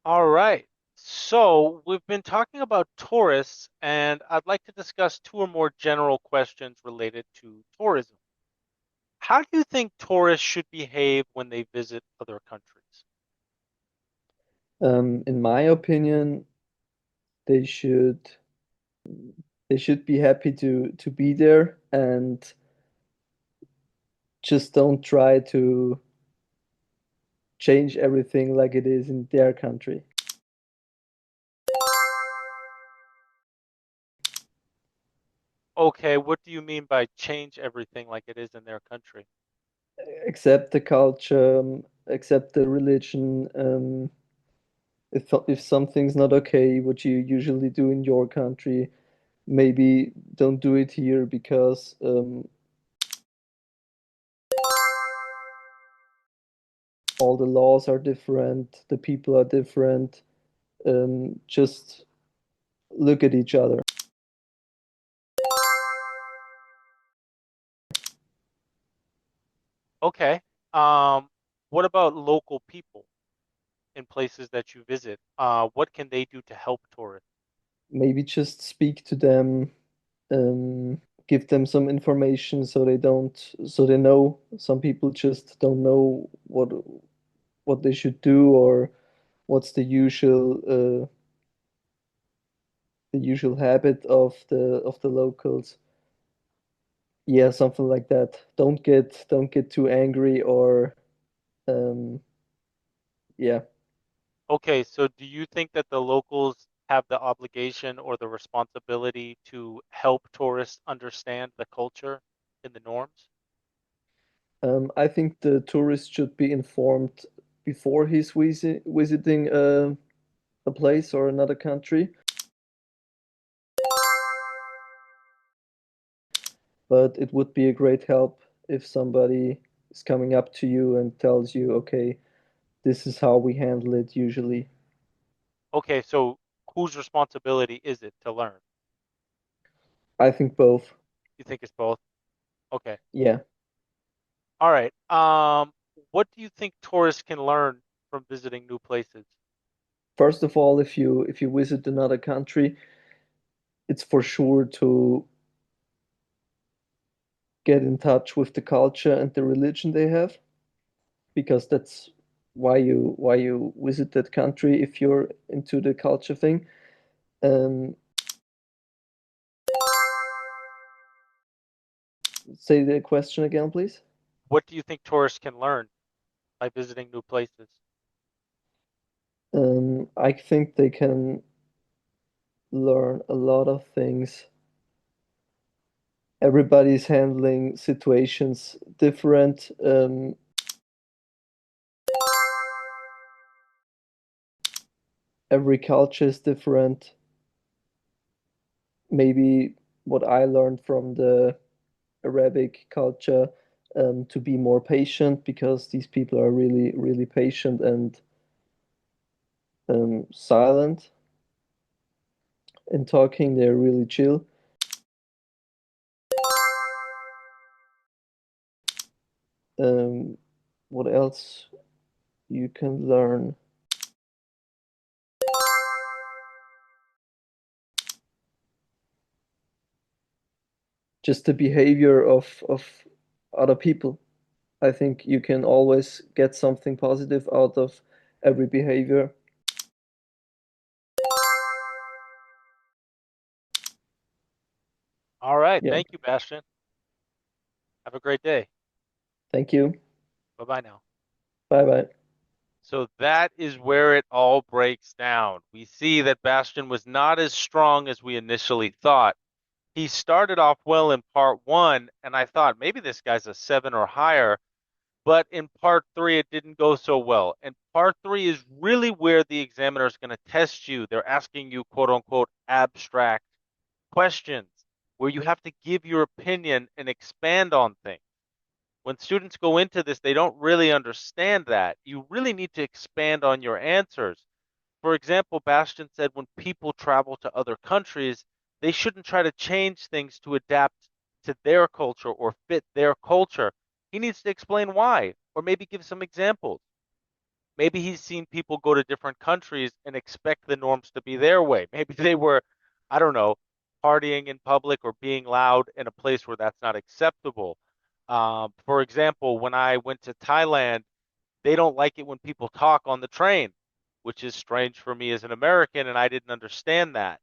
All right. So we've been talking about tourists, and I'd like to discuss two or more general questions related to tourism. How do you think tourists should behave when they visit other countries? In my opinion, they should they should be happy to be there and just don't try to change everything like it is in their country. Okay, what do you mean by change everything like it is in their country? Accept the culture, accept the religion. If something's not okay, what you usually do in your country, maybe don't do it here because all the laws are different, the people are different. Just look at each other. Okay. What about local people in places that you visit? What can they do to help tourists? Maybe just speak to them, give them some information so so they know. Some people just don't know what they should do or what's the usual habit of the locals. Yeah, something like that. Don't get too angry or um, yeah. Okay, so do you think that the locals have the obligation or the responsibility to help tourists understand the culture and the norms? I think the tourist should be informed before he's visiting a place or another country. But it would be a great help if somebody is coming up to you and tells you, okay, this is how we handle it usually. Okay, so whose responsibility is it to learn? I think both. You think it's both? Okay. Yeah. All right. What do you think tourists can learn from visiting new places? First of all, if you visit another country, it's for sure to get in touch with the culture and the religion they have, because that's why you visit that country if you're into the culture thing. Um, Say the question again, please. What do you think tourists can learn by visiting new places? I think they can learn a lot of things. Everybody's handling situations different. Every culture is different. Maybe what I learned from the Arabic culture, to be more patient because these people are really, really patient and silent in talking. They're really chill. Um, what else you can learn? Just the behavior of other people. I think you can always get something positive out of every behavior. All right. Yeah. Thank you, Bastian. Have a great day. Thank you. Bye-bye now. Bye bye. So that is where it all breaks down. We see that Bastian was not as strong as we initially thought. He started off well in part one, and I thought maybe this guy's a seven or higher, but in part three, it didn't go so well. And part three is really where the examiner is going to test you. They're asking you, quote unquote, abstract questions where you have to give your opinion and expand on things. When students go into this, they don't really understand that. You really need to expand on your answers. For example, Bastian said when people travel to other countries, they shouldn't try to change things to adapt to their culture or fit their culture. He needs to explain why, or maybe give some examples. Maybe he's seen people go to different countries and expect the norms to be their way. Maybe they were, I don't know, partying in public or being loud in a place where that's not acceptable. For example, when I went to Thailand, they don't like it when people talk on the train, which is strange for me as an American, and I didn't understand that.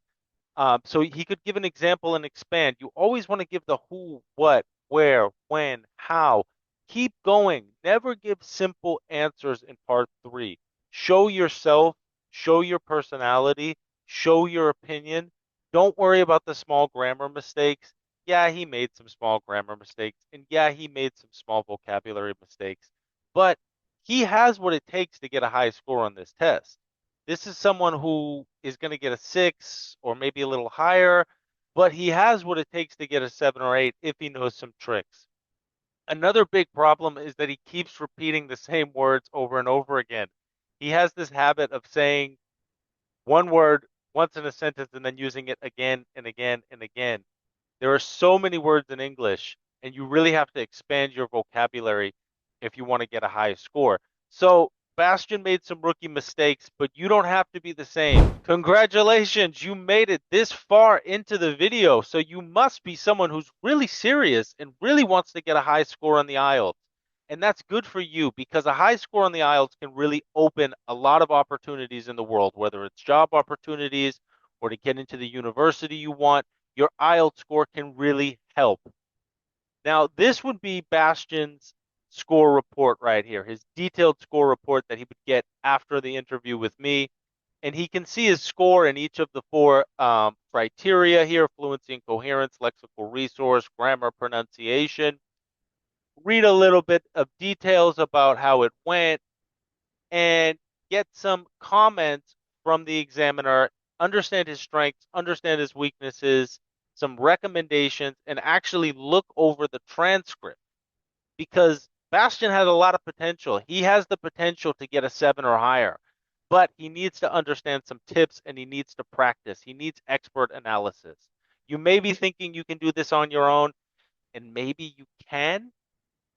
So he could give an example and expand. You always want to give the who, what, where, when, how. Keep going. Never give simple answers in part three. Show yourself, show your personality, show your opinion. Don't worry about the small grammar mistakes. Yeah, he made some small grammar mistakes, and yeah, he made some small vocabulary mistakes, but he has what it takes to get a high score on this test. This is someone who is going to get a 6 or maybe a little higher, but he has what it takes to get a 7 or 8 if he knows some tricks. Another big problem is that he keeps repeating the same words over and over again. He has this habit of saying one word once in a sentence and then using it again and again and again. There are so many words in English, and you really have to expand your vocabulary if you want to get a high score. So Bastian made some rookie mistakes, but you don't have to be the same. Congratulations, you made it this far into the video, so you must be someone who's really serious and really wants to get a high score on the IELTS. And that's good for you because a high score on the IELTS can really open a lot of opportunities in the world, whether it's job opportunities or to get into the university you want. Your IELTS score can really help. Now, this would be Bastian's score report right here, his detailed score report that he would get after the interview with me. And he can see his score in each of the four criteria here: fluency and coherence, lexical resource, grammar, pronunciation. Read a little bit of details about how it went and get some comments from the examiner, understand his strengths, understand his weaknesses, some recommendations, and actually look over the transcript because Bastian has a lot of potential. He has the potential to get a 7 or higher, but he needs to understand some tips and he needs to practice. He needs expert analysis. You may be thinking you can do this on your own, and maybe you can,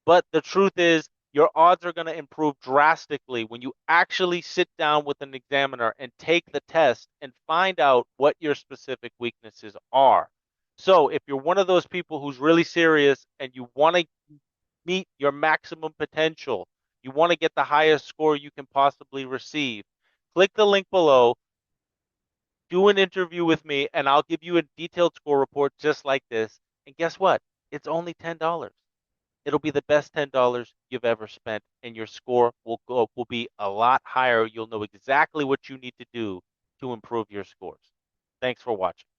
but the truth is, your odds are going to improve drastically when you actually sit down with an examiner and take the test and find out what your specific weaknesses are. So, if you're one of those people who's really serious and you want to meet your maximum potential, you want to get the highest score you can possibly receive, click the link below, do an interview with me, and I'll give you a detailed score report just like this. And guess what? It's only $10. It'll be the best $10 you've ever spent, and your score will be a lot higher. You'll know exactly what you need to do to improve your scores. Thanks for watching.